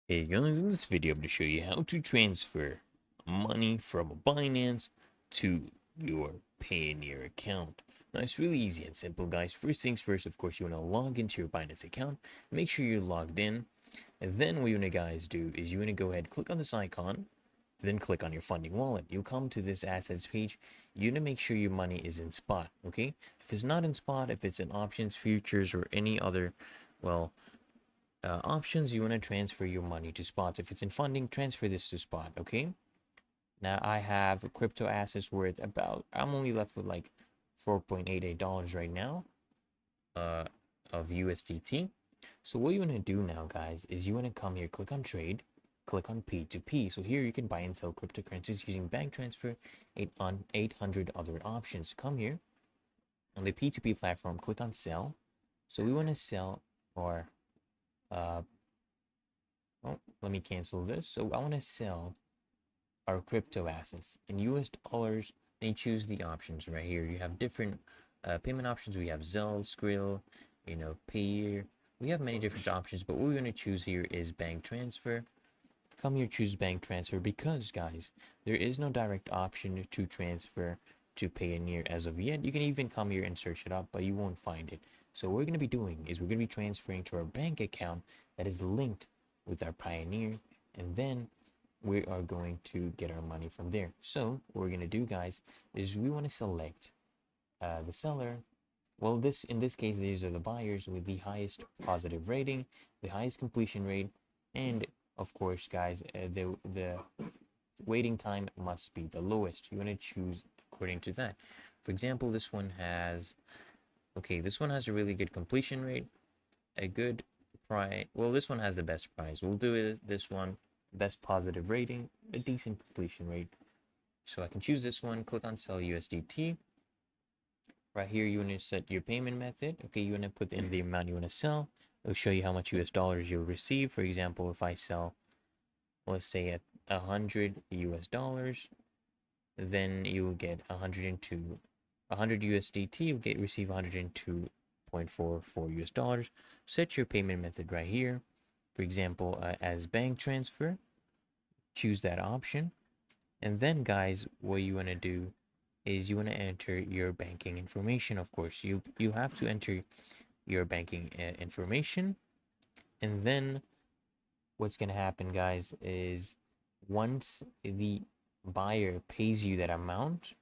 Hey guys, in this video I'm going to show you how to transfer money from a Binance to your Payoneer account. Now it's really easy and simple, guys. First things first, of course, you want to log into your Binance account. Make sure you're logged in. And then what you want to guys do is you want to go ahead, click on this icon, then click on your funding wallet. You'll come to this assets page. You want to make sure your money is in spot, okay? If it's not in spot, if it's in options, futures, or any other, well, options, you want to transfer your money to spots. If it's in funding, transfer this to spot, okay? Now I have crypto assets worth about, I'm only left with like $4.88 right now uh, of USDT. So what you want to do now, guys, is you want to come here, click on trade, click on P2P. So here you can buy and sell cryptocurrencies using bank transfer, 800 other options. Come here on the P2P platform, click on sell. So we want to sell our uh, oh, let me cancel this. So I want to sell our crypto assets in US dollars. And you choose the options right here. You have different payment options. We have Zelle, Skrill, Payoneer. We have many different options, but what we're going to choose here is bank transfer. Come here, choose bank transfer because, guys, there is no direct option to transfer to Payoneer as of yet. You can even come here and search it up, but you won't find it. So what we're going to be doing is we're going to be transferring to our bank account that is linked with our Payoneer, and then we are going to get our money from there. So what we're going to do, guys, is we want to select the seller. Well, in this case, these are the buyers with the highest positive rating, the highest completion rate, and of course, guys, the waiting time must be the lowest. You want to choose according to that. For example, this one has, okay, this one has a really good completion rate, a good price. Well, this one has the best price. We'll do it, this one, best positive rating, a decent completion rate. So I can choose this one, click on sell USDT. Right here, you want to set your payment method. Okay, you want to put in the amount you want to sell. It'll show you how much US dollars you'll receive. For example, if I sell, let's say at 100 US dollars, then you will get 100 USDT. You'll receive 102.44 US dollars. Set your payment method right here. For example, as bank transfer, choose that option. And then, guys, what you want to do is you want to enter your banking information. Of course, you have to enter your banking information. And then what's going to happen, guys, is once the buyer pays you that amount,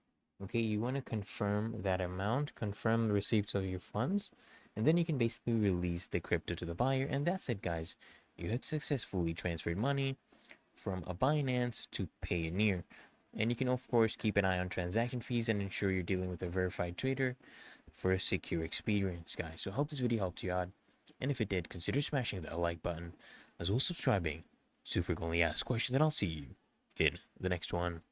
okay, you want to confirm that amount, confirm the receipts of your funds, and then you can basically release the crypto to the buyer. And that's it, guys. You have successfully transferred money from a Binance to Payoneer. And you can, of course, keep an eye on transaction fees and ensure you're dealing with a verified trader for a secure experience, guys. So I hope this video helped you out. And if it did, consider smashing that like button, as well as subscribing to frequently asked questions, and I'll see you in the next one.